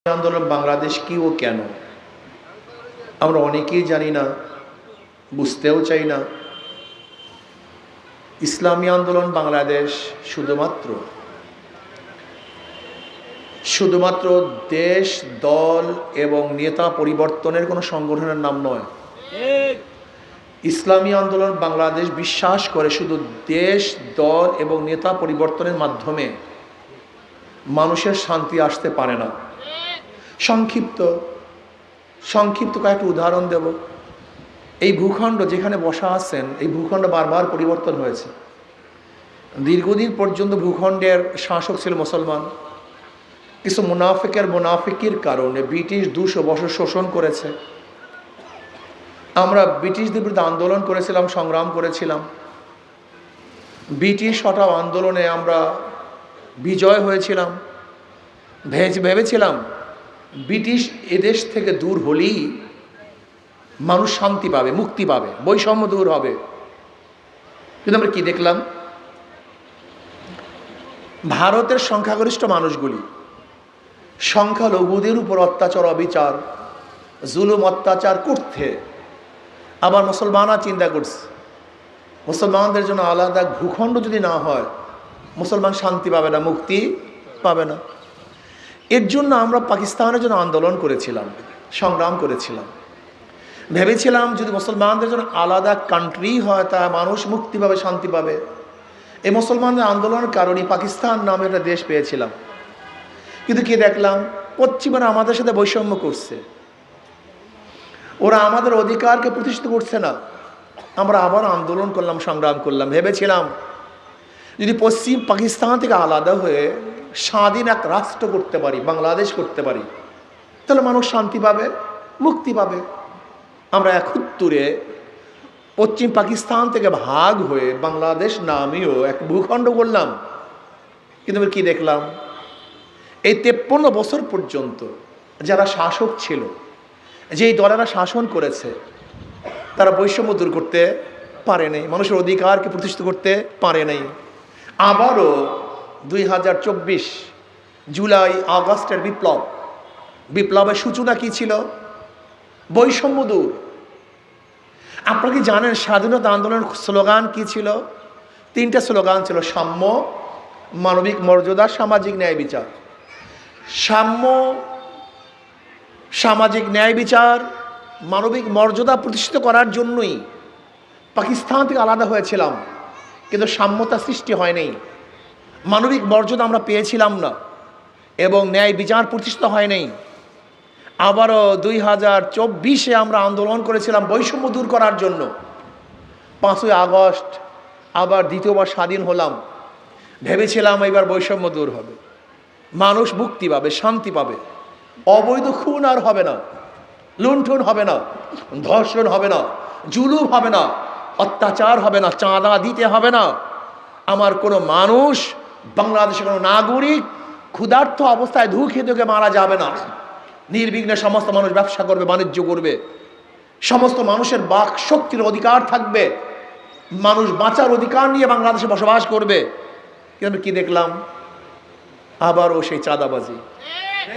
আন্দোলন বাংলাদেশ কি ও কেন আমরা অনেকেই জানি না, বুঝতেও চাই না। ইসলামী আন্দোলন বাংলাদেশ শুধুমাত্র দেশ, দল এবং নেতা পরিবর্তনের কোনো সংগঠনের নাম নয়। ইসলামী আন্দোলন বাংলাদেশ বিশ্বাস করে শুধু দেশ, দল এবং নেতা পরিবর্তনের মাধ্যমে মানুষের শান্তি আসতে পারে না। সংক্ষিপ্ত কয়েকটা উদাহরণ দেব। এই ভূখণ্ড যেখানে বসা আছেন, এই ভূখণ্ড বারবার পরিবর্তন হয়েছে। দীর্ঘদিন পর্যন্ত ভূখণ্ডের শাসক ছিল মুসলমান। কিছু মুনাফিকির কারণে ব্রিটিশ 200 বছর শোষণ করেছে। আমরা ব্রিটিশদের বিরুদ্ধে আন্দোলন করেছিলাম, সংগ্রাম করেছিলাম। ব্রিটিশ হটাও আন্দোলনে আমরা বিজয় হয়েছিলাম। ভেবেছিলাম ব্রিটিশ এদেশ থেকে দূর হলেই মানুষ শান্তি পাবে, মুক্তি পাবে, বৈষম্য দূর হবে। কিন্তু আমরা কি দেখলাম? ভারতের সংখ্যাগরিষ্ঠ মানুষগুলি সংখ্যালঘুদের উপর অত্যাচার, অবিচার, জুলুম অত্যাচার করতে আবার মুসলমানরা চিন্তা করছে মুসলমানদের জন্য আলাদা ভূখণ্ড যদি না হয় মুসলমান শান্তি পাবে না, মুক্তি পাবে না। এর জন্য আমরা পাকিস্তানের জন্য আন্দোলন করেছিলাম, সংগ্রাম করেছিলাম। ভেবেছিলাম যদি মুসলমানদের জন্য আলাদা কান্ট্রি হয় তা মানুষ মুক্তি পাবে, শান্তি পাবে। এই মুসলমানদের আন্দোলনের কারণে পাকিস্তান নামে একটা দেশ পেয়েছিলাম। কিন্তু কি দেখলাম? পশ্চিমারা আমাদের সাথে বৈষম্য করছে, ওরা আমাদের অধিকারকে প্রতিষ্ঠিত করছে না। আমরা আবার আন্দোলন করলাম, সংগ্রাম করলাম। ভেবেছিলাম যদি পশ্চিম পাকিস্তান থেকে আলাদা হয়ে স্বাধীন এক রাষ্ট্র করতে পারি, বাংলাদেশ করতে পারি, তাহলে মানুষ শান্তি পাবে, মুক্তি পাবে। আমরা একত্তরে পশ্চিম পাকিস্তান থেকে ভাগ হয়ে বাংলাদেশ নামেও এক ভূখণ্ড করলাম। কিন্তু আমি কি দেখলাম? এই 53 বছর পর্যন্ত যারা শাসক ছিল, যেই দলেরা শাসন করেছে, তারা বৈষম্য দূর করতে পারে নাই, মানুষের অধিকারকে প্রতিষ্ঠিত করতে পারে নাই। আবারও 2024 জুলাই আগস্টের বিপ্লবের সূচনা কি ছিল? বৈষম্য দূর। আপনারা কি জানেন স্বাধীনতা আন্দোলনের স্লোগান কি ছিল? 3টা স্লোগান ছিল: সাম্য, মানবিক মর্যাদা, সামাজিক ন্যায় বিচার। সাম্য, সামাজিক ন্যায় বিচার, মানবিক মর্যাদা প্রতিষ্ঠিত করার জন্যই পাকিস্তান থেকে আলাদা হয়েছিলাম। কিন্তু সাম্যতা সৃষ্টি হয়নি, মানবিক মর্যাদা আমরা পেয়েছিলাম না, এবং ন্যায় বিচার প্রতিষ্ঠিত হয়নি। আবারও 2024 আমরা আন্দোলন করেছিলাম বৈষম্য দূর করার জন্য। 5ই আগস্ট আবার দ্বিতীয়বার স্বাধীন হলাম। ভেবেছিলাম এবার বৈষম্য দূর হবে, মানুষ মুক্তি পাবে, শান্তি পাবে, অবৈধ খুন আর হবে না, লুণ্ঠন হবে না, ধর্ষণ হবে না, জুলুম হবে না, অত্যাচার হবে না, চাঁদা দিতে হবে না। আমার কোনো মানুষ, বাংলাদেশের কোনো নাগরিক ক্ষুধার্ত অবস্থায় ধুকে মারা যাবে না। নির্বিঘ্নে সমস্ত মানুষ ব্যবসা করবে, বাণিজ্য করবে, সমস্ত মানুষের বাক শক্তির অধিকার থাকবে, মানুষ বাঁচার অধিকার নিয়ে বাংলাদেশে বসবাস করবে। কিন্তু কি দেখলাম? আবারও সেই চাঁদাবাজি,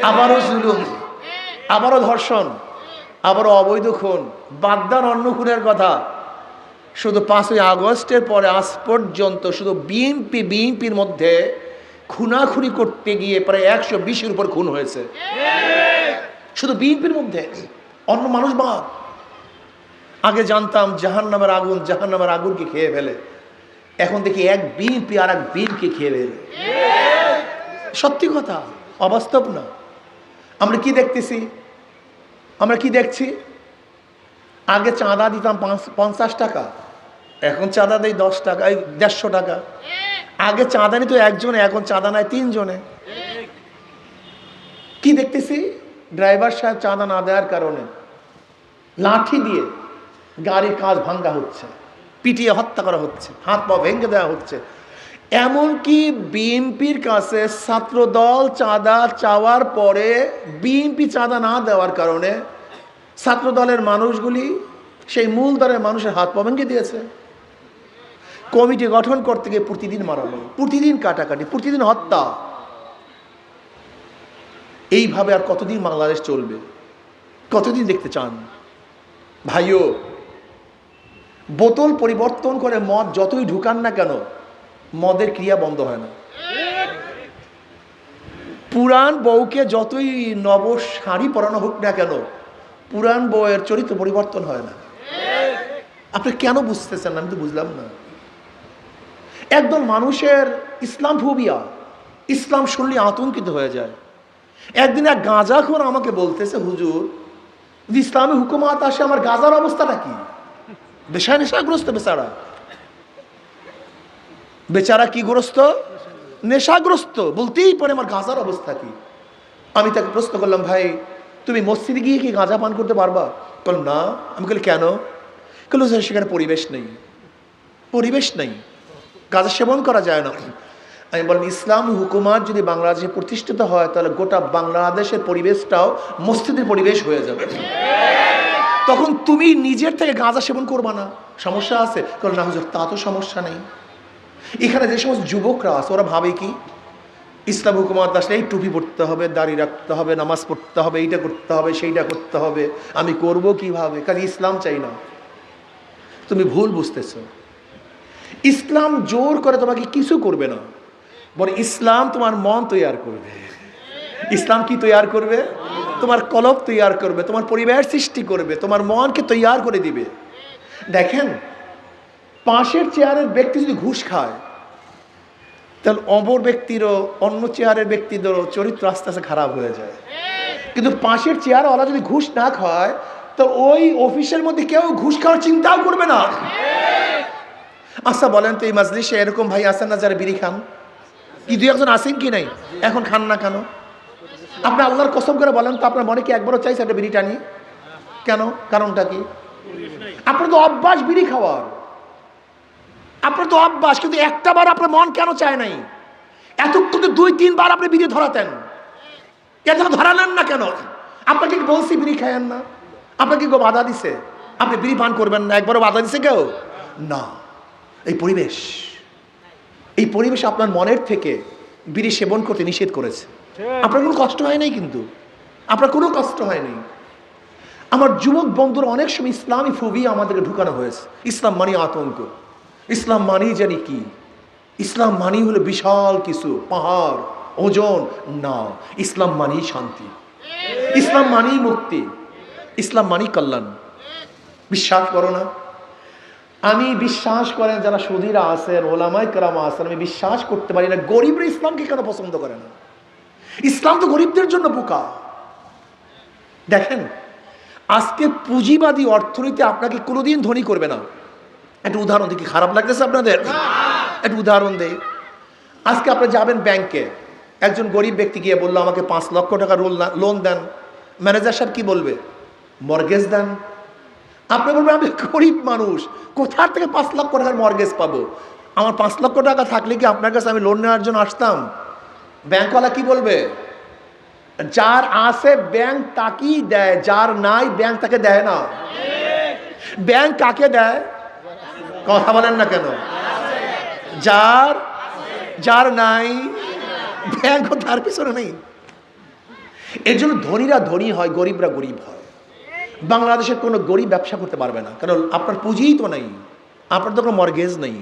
আবারও জুলুম, আবারও ধর্ষণ, আবারও অবৈধ খুন। বাদ দেন অন্য খুনের কথা, শুধু 5ই আগস্টের পরে আজ পর্যন্ত শুধু বিএনপির মধ্যে খুনাখুনি করতে গিয়ে প্রায় 120-এর উপর খুন হয়েছে, শুধু বিএনপির মধ্যে, অন্য মানুষ বাদ। আগে জানতাম জাহান্নামের আগুনকে খেয়ে ফেলে, এখন দেখি এক বিএনপি আর এক বিএনপি খেয়ে ফেলে। সত্যি কথা, অবাস্তব না। আমরা কি দেখছি? আগে চাঁদা দিতাম 50 টাকা, এখন চাঁদা দেয় 10 টাকা, 150 টাকা। আগে চাঁদা নিত একজনে, এখন চাঁদা নেয় 3 জনে। কি দেখতেছি? ড্রাইভার সাহেব চাঁদা না দেওয়ার কারণে লাঠি দিয়ে গাড়ির কাঁচ ভাঙ্গা হচ্ছে, পিটিয়ে হত্যা করা হচ্ছে, হাত পা ভেঙে দেওয়া হচ্ছে। এমনকি বিএনপির কাছে ছাত্রদল চাঁদা চাওয়ার পরে বিএনপি চাঁদা না দেওয়ার কারণে ছাত্রদলের মানুষগুলি সেই মূল দলের মানুষের হাত পা ভেঙে দিয়েছে। কমিটি গঠন করতে গিয়ে প্রতিদিন মারামারি, প্রতিদিন কাটাকাটি, প্রতিদিন হত্যা। এইভাবে আর কতদিন বাংলাদেশ চলবে? কতদিন দেখতে চান? ভাইও, বোতল পরিবর্তন করে মদ যতই ঢুকান না কেন, মদের ক্রিয়া বন্ধ হয় না। পুরান বউকে যতই নব শাড়ি পরানো হোক না কেন, পুরান বউয়ের চরিত্র পরিবর্তন হয় না। আপনি কেন বুঝতেছেন না? আমি তো বুঝলাম না। একদম মানুষের ইসলাম ফোবিয়া, ইসলাম শুনলে আতঙ্কিত হয়ে যায়। একদিন এক গাঁজাখোর আমাকে বলতেছে, হুজুর যদি ইসলামী হুকুমাত আসে আমার গাঁজার অবস্থাটা কি? নেশাগ্রস্ত বেচারা। বেচারা কি গ্রস্ত? নেশাগ্রস্ত। বলতেই পারে আমার গাঁজার অবস্থা কি? আমি তাকে প্রশ্ন করলাম, ভাই তুমি মসজিদে গিয়ে কি গাঁজা পান করতে পারবা? বল না। আমি বলি কেন? বলল সেখানে পরিবেশ নেই। পরিবেশ নেই, গাঁজা সেবন করা যায় না। আমি বললাম ইসলাম হুকুমাত যদি বাংলাদেশে প্রতিষ্ঠিত হয় তাহলে গোটা বাংলাদেশের পরিবেশটাও মসজিদের পরিবেশ হয়ে যাবে। তখন তুমি নিজের থেকে গাঁজা সেবন করবা না, সমস্যা আছে? কারণ না হুজুর, তা তো সমস্যা নেই। এখানে যে সমস্ত যুবকরা আছে ওরা ভাবে কি ইসলাম হুকুমাত আসলে এই টুপি পড়তে হবে, দাড়ি রাখতে হবে, নামাজ পড়তে হবে, এইটা করতে হবে, সেইটা করতে হবে, আমি করব কিভাবে? কারণ ইসলাম চাই না। তুমি ভুল বুঝতেছো। ইসলাম জোর করে তোমাকে কিছু করবে না, বরং ইসলাম তোমার মন তৈয়ার করবে। ইসলাম কি তৈয়ার করবে? তোমার কলব তৈয়ার করবে, তোমার পরিবেশ সৃষ্টি করবে, তোমার মনকে তৈয়ার করে দিবে। দেখেন, পাশের চেয়ারের ব্যক্তি যদি ঘুষ খায় তাহলে অপর ব্যক্তিরও, অন্য চেয়ারের ব্যক্তিদেরও চরিত্র আস্তে আস্তে খারাপ হয়ে যায়। কিন্তু পাশের চেয়ারওয়ালা যদি ঘুষ না খায় তো ওই অফিসের মধ্যে কেউ ঘুষ খাওয়ার চিন্তাও করবে না। আচ্ছা বলেন তো, এই মাজলিসে এরকম ভাই আছেন না যারা বিড়ি খান? কি দুই একজন আছেন কি নাই? এখন খান না কেন? আপনি আল্লাহর কসম করে বলেন তো, আপনার মনে কি একবারও চাইছে একটা বিড়ি টানি? কেন? কারণটা কি? আপনার তো অভ্যাস বিড়ি খাওয়ার, আপনার তো অভ্যাস, কিন্তু একটা বার আপনার মন কেন চায় নাই? এতক্ষণ তো 2-3 বার আপনি বিড়ি ধরাতেন, এত ধরালেন না কেন? আপনাকে কি বলছি বিড়ি খায়েন না? আপনাকে কেউ বাধা দিছে আপনি বিড়ি পান করবেন না? একবারও বাধা দিছে কেউ? না। এই পরিবেশ, এই পরিবেশ আপনার মনের থেকে বিড়ি সেবন করতে নিষেধ করেছে। আপনার কোনো কষ্ট হয় নাই, কিন্তু আপনার কোনো কষ্ট হয়নি। আমার যুবক বন্ধুরা অনেক সময় ইসলামী ফোবিয়া আমাদেরকে ঢুকানো হয়েছে। ইসলাম মানি আতঙ্ক, ইসলাম মানি জানি কি, ইসলাম মানি হলো বিশাল কিছু, পাহাড় ওজন। না, ইসলাম মানি শান্তি, ইসলাম মানি মুক্তি, ইসলাম মানি কল্যাণ। বিশ্বাস করো না? আমি বিশ্বাস করেন যারা সুধীরা আছেন, ওলামায়ে কেরাম আছেন, আমি বিশ্বাস করতে পারি না গরিবরা ইসলামকে কেন পছন্দ করে না। ইসলাম তো গরিবদের জন্য বোকা। দেখেন, আজকে পুঁজিবাদী অর্থনীতি আপনাকে কোনোদিন ধনী করবে না। একটা উদাহরণ দেখি, খারাপ লাগতেছে আপনাদের? একটা উদাহরণ দেই। আজকে আপনি যাবেন ব্যাংকে, একজন গরিব ব্যক্তি গিয়ে বললো আমাকে 5 লক্ষ টাকা লোন দেন। ম্যানেজার সাহেব কি বলবে? মর্গেজ দেন। আপনি বলবেন আমি গরিব মানুষ, কোথার থেকে 5 লক্ষ টাকার মর্গেজ পাবো? আমার 5 লক্ষ টাকা থাকলে কি আপনার কাছে আমি লোন নেওয়ার জন্য আসতাম? ব্যাংকওয়ালা কি বলবে? যার আছে ব্যাংক তাকেই দেয়, যার নাই ব্যাংক তাকে দেয় না। ব্যাংক কাকে দেয়? কথা বলেন না কেন? যার নাই, ব্যাংক তার পিছনে নেই। এর জন্য ধনীরা ধনী হয়, গরিবরা গরিব হয়। বাংলাদেশের কোনো গরিব ব্যবসা করতে পারবে না, কারণ আপনার পুঁজিই তো নেই, আপনার তো কোনো মর্গেজ নেই।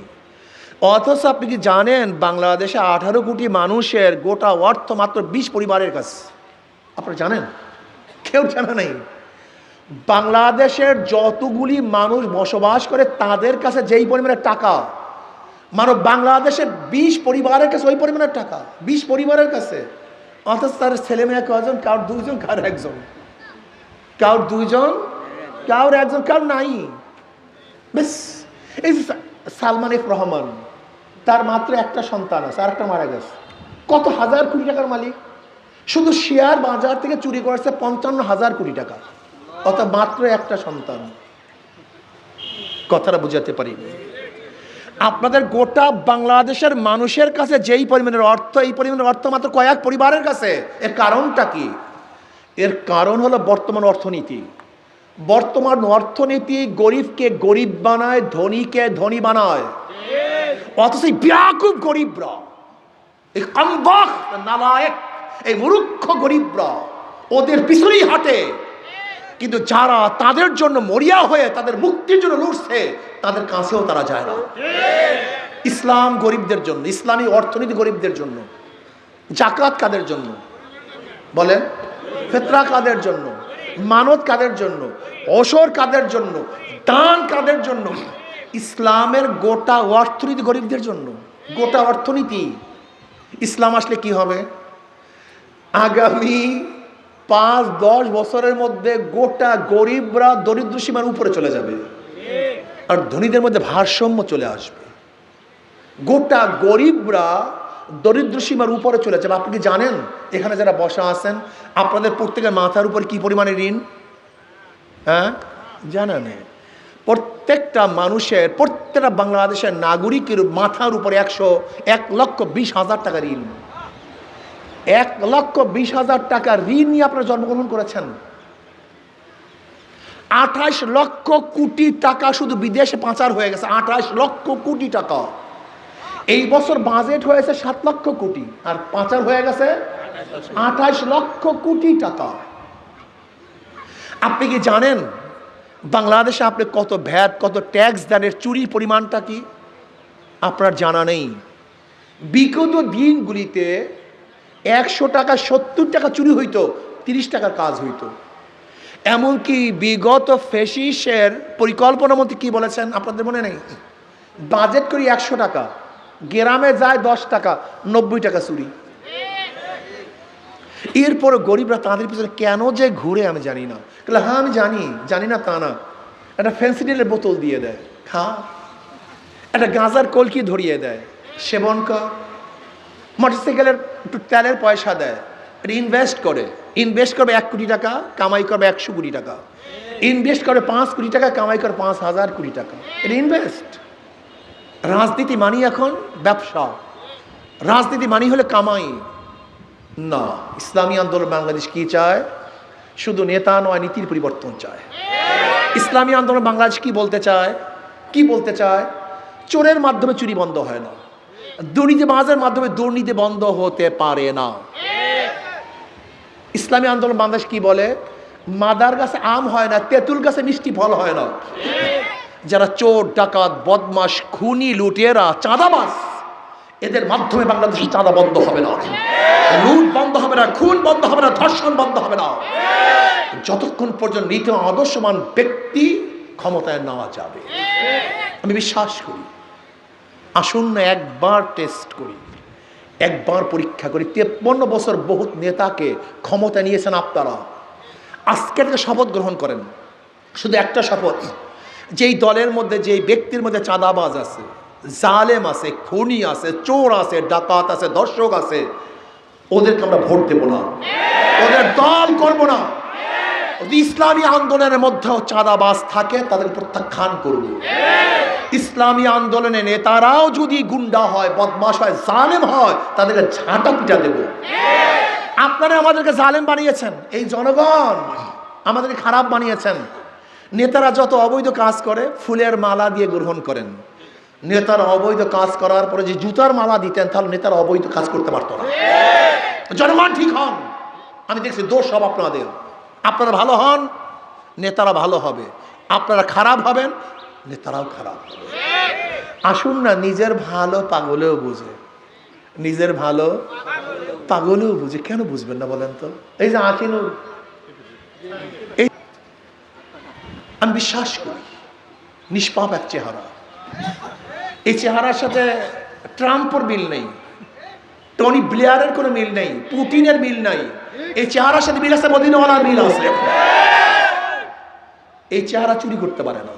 অথচ আপনি কি জানেন বাংলাদেশে 18 কোটি মানুষের গোটা অর্থ মাত্র 20 পরিবারের কাছে? আপনারা জানেন? কেউ জানে নাই। বাংলাদেশের যতগুলি মানুষ বসবাস করে তাদের কাছে যেই পরিমাণের টাকা, মানব বাংলাদেশের 20 পরিবারের কাছে ওই পরিমাণের টাকা, 20 পরিবারের কাছে। অথচ তার ছেলে মেয়ে কজন? কারোর 2 জন, কারোর 1 জন, কারোর 2 জন, কারোর 1 জন, কারোর নাই। বেশ, এই সালমান এফ রহমান, তার মাত্র একটা সন্তান আছে, আর একটা মারা গেছে। কত হাজার কোটি টাকার মালিক। শুধু শেয়ার বাজার থেকে চুরি করেছে 55,000 কোটি টাকা, অত মাত্র একটা সন্তান। কথাটা বুঝাতে পারি? আপনাদের গোটা বাংলাদেশের মানুষের কাছে যেই পরিমাণের অর্থ, এই পরিমাণের অর্থ মাত্র কয়েক পরিবারের কাছে। এর কারণটা কি? এর কারণ হলো বর্তমান অর্থনীতি। বর্তমান অর্থনীতি গরিবকে গরিব বানায়, ধনীকে ধনী বানায়। অথচ ব্যাকুব গরিবরা, এই কমবখ নালায়েক, এই মূর্খ গরিবরা ওদের পিছনেই হাঁটে, কিন্তু যারা তাদের জন্য মরিয়া হয়ে তাদের মুক্তির জন্য লড়ছে তাদের কাছেও তারা যায় না। ইসলাম গরিবদের জন্য, ইসলামী অর্থনীতি গরিবদের জন্য। জাকাত কাদের জন্য বলেন? ফিতরা কাদের জন্য? মানত কাদের জন্য? ওশর কাদের জন্য? দান কাদের জন্য? ইসলামের গোটা অর্থনীতি গরিবদের জন্য। গোটা অর্থনীতি। ইসলাম আসলে কি হবে? আগামী 5-10 বছরের মধ্যে গোটা গরিবরা দরিদ্র সীমার উপরে চলে যাবে, আর ধনীদের মধ্যে ভারসাম্য চলে আসবে। গোটা গরিবরা দরিদ্র সীমার উপরে চলে যাবে। আপনি কি জানেন এখানে যারা বসা আছেন আপনাদের প্রত্যেকের মাথার উপর কি পরিমাণে ঋণ? হ্যাঁ, জানেন? প্রত্যেকটা মানুষের, প্রত্যেকটা বাংলাদেশের নাগরিকের মাথার উপরে 1,20,000 টাকা ঋণ। 1,20,000 টাকা ঋণ নিয়ে আপনারা জন্মগ্রহণ করেছেন। 28 লক্ষ কোটি টাকা শুধু বিদেশে পাচার হয়ে গেছে। 28 লক্ষ কোটি টাকা। এই বছর বাজেট হয়েছে 7 লক্ষ কোটি, আর পাচার হয়ে গেছে 28 লক্ষ কোটি টাকা। আপনি কি জানেন বাংলাদেশে আপনি কত ভ্যাট, কত ট্যাক্স দেন? এর চুরির পরিমাণটা কি আপনার জানা নেই? বিগত দিনগুলিতে 100 টাকা 70 টাকা চুরি হইতো, 30 টাকার কাজ হইতো। এমনকি বিগত ফেসিসের পরিকল্পনা মন্ত্রী কি বলেছেন আপনাদের মনে নেই? বাজেট করি 100 টাকা, গ্রামে যায় 10 টাকা, 90 টাকা চুরি। এরপর গরিবরা তাদের পিছনে কেন যে ঘুরে আমি জানি না। হ্যাঁ আমি জানি না তা না। একটা ফেন্সিডিলের বোতল দিয়ে দেয়, খা। একটা গাঁজার কলকি ধরিয়ে দেয়, সেবন কর। মোটরসাইকেলের একটু তেলের পয়সা দেয়, এটা ইনভেস্ট করবে 1 কোটি টাকা, কামাই করবে 100 কোটি টাকা। ইনভেস্ট করে 5 কোটি টাকা, কামাই করে 5,000 কোটি টাকা। এটা ইনভেস্ট। রাজনীতি মানি এখন ব্যবসা, রাজনীতি মানি হলে কামাই না। ইসলামী আন্দোলন বাংলাদেশ কি চায়? শুধু নেতা নয়, নীতির পরিবর্তন চায়। ইসলামী আন্দোলন বাংলাদেশ কি বলতে চায়? চোরের মাধ্যমে চুরি বন্ধ হয় না, দুর্নীতিবাজের মাধ্যমে দুর্নীতি বন্ধ হতে পারে না। ইসলামী আন্দোলন বাংলাদেশ কি বলে? মাদার গাছে আম হয় না, তেঁতুল গাছে মিষ্টি ফল হয় না। যারা চোর, ডাকাত, বদমাশ, খুনি, লুটেরা, চাঁদাবাজ, এদের মাধ্যমে বাংলাদেশে চাঁদা বন্ধ হবে না, লুট বন্ধ হবে না, খুন বন্ধ হবে না, ধর্ষণ বন্ধ হবে না, যতক্ষণ পর্যন্ত নীতি আদর্শমান ব্যক্তি ক্ষমতায় নেওয়া যাবে। আমি বিশ্বাস করি। আসুন না একবার টেস্ট করি, একবার পরীক্ষা করি। 53 বছর বহুত নেতাকে ক্ষমতা নিয়েছেন আপনারা। আজকে থেকে শপথ গ্রহণ করেন, শুধু একটা শপথ, যেই দলের মধ্যে, যেই ব্যক্তির মধ্যে চাঁদাবাজ আছে, জালেম আছে, খুনি আছে, চোর আছে, ডাকাত আছে, দর্শক আছে, ওদেরকে আমরা ভোট দেব না, ওদের দল করব না। যদি ইসলামী আন্দোলনের মধ্যেও চাঁদাবাজ থাকে তাদের প্রত্যাখ্যান করব। ইসলামী আন্দোলনের নেতারাও যদি গুন্ডা হয়, বদমাশ হয়, জালেম হয়, তাদেরকে ঝাঁটা পিটা দেব। আপনারা আমাদেরকে জালেম বানিয়েছেন, এই জনগণ আমাদেরকে খারাপ বানিয়েছেন। নেতারা যত অবৈধ কাজ করে ফুলের মালা দিয়ে গ্রহণ করেন। নেতারা অবৈধ কাজ করার পরে যে জুতার মালা দিতেন, তাহলে নেতারা অবৈধ কাজ করতে পারতো না। জনগণ ঠিক হন। আমি দেখছি দোষ সব আপনাদের। আপনারা ভালো হন, নেতারা ভালো হবে। আপনারা খারাপ হবেন, নেতারাও খারাপ হবে। আসুন না, নিজের ভালো পাগলেও বুঝে, নিজের ভালো পাগলেও বুঝে। কেন বুঝবেন না বলেন তো? এই যে আকিনুর, এই আমি বিশ্বাস করি নিষ্পাপ এক চেহারা। এই চেহারার সাথে ট্রাম্পের মিল নেই, টনি ব্লেয়ারের কোনো মিল নেই, পুতিনের মিল নাই। এই চেহারার সাথে মিল আছে মদিনাওয়ালার মিল আছে। এই চেহারা চুরি করতে পারে না,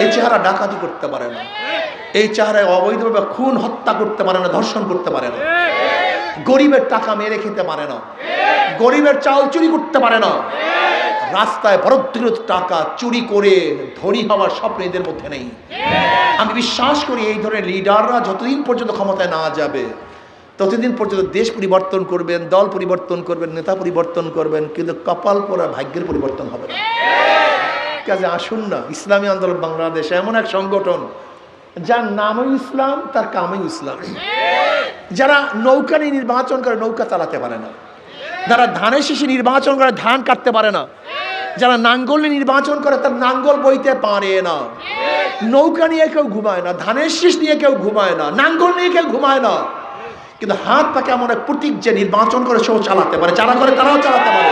এই চেহারা ডাকাতি করতে পারে না, এই চেহারায় অবৈধভাবে খুন হত্যা করতে পারে না, ধর্ষণ করতে পারে না, গরিবের টাকা মেরে খেতে পারে না, গরিবের চাল চুরি করতে পারে না, রাস্তায় বরদ্দ টাকা চুরি করে ধনী হওয়ার স্বপ্ন এদের মধ্যে নেই। আমি বিশ্বাস করি এই ধরনের লিডাররা যতদিন পর্যন্ত ক্ষমতায় না যাবে ততদিন পর্যন্ত দেশ পরিবর্তন করবেন, দল পরিবর্তন করবেন, নেতা পরিবর্তন করবেন, কিন্তু কপাল পোড়া ভাগ্যের পরিবর্তন হবে না। কাজে আসুন না, ইসলামী আন্দোলন বাংলাদেশ এমন এক সংগঠন যার নামই ইসলাম, তার কামই ইসলাম। যারা নৌকা নিয়ে নির্বাচন করে, নৌকা চালাতে পারে না, যারা ধানের শীষে নির্বাচন করে ধান কাটতে পারে না, যারা নাঙ্গল নিয়ে নির্বাচন করে তার নাঙ্গল বইতে পারে না, নৌকা নিয়ে কেউ ঘুমায় না, ধানের শীষ নিয়ে কেউ ঘুমায় না, নাঙ্গল নিয়ে কেউ ঘুমায় না, কিন্তু হাত পাকে এমন এক প্রতীক যে নির্বাচন করে সেও চালাতে পারে, যারা করে তারাও চালাতে পারে।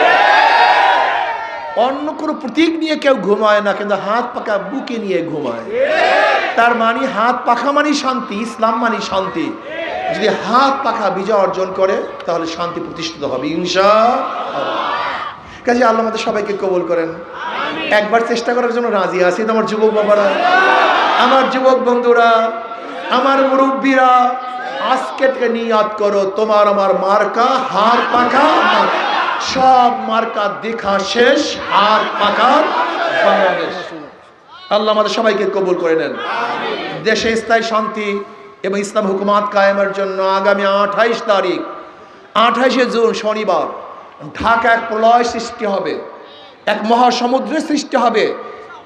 অন্য কোনো প্রতীক নিয়ে কেউ ঘুমায় না, কিন্তু হাত পাকা বুকে নিয়ে ঘুমায়। তার মানে হাত পাখা মানে শান্তি, ইসলাম মানে শান্তি। যদি হাত পাখা বিজয় অর্জন করে তাহলে শান্তি প্রতিষ্ঠিত হবে ইনশাআল্লাহ। কাজে আল্লাহ আমাদের সবাইকে কবুল করেন। একবার চেষ্টা করার জন্য রাজি আছি তো আমার যুবক বাবারা, আমার যুবক বন্ধুরা, আমার মুরব্বীরা, আজকে থেকে নিয়াত করো তোমার আমার মার্কা হাত পাখা। সব মার্কা দেখা শেষ, হাত পাখা বাংলাদেশ। আল্লাহ আমাদের সবাইকে কবুল করে নেন। দেশে স্থায়ী শান্তি এবং ইসলাম হুকুমাত কায়েমের জন্য আগামী 28 তারিখ 28শে জুন শনিবার ঢাকা এক প্রলয় সৃষ্টি হবে, এক মহাসমুদ্রের সৃষ্টি হবে।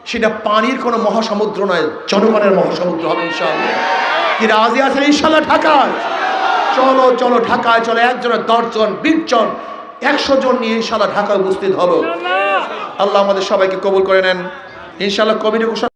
সেটা পানির কোনো মহাসমুদ্র নয়, জনগণের মহাসমুদ্র হবে ইনশাআল্লাহ। কি রাজি আছেন ইনশাআল্লাহ? ঢাকায় চলো চলো, ঢাকায় চলো, একজনের 10 জন 20 জন 100 জন নিয়ে ইনশাআল্লাহ ঢাকায় উপস্থিত হব। আল্লাহ আমাদের সবাইকে কবুল করে নেন ইনশাআল্লাহ। কমিটি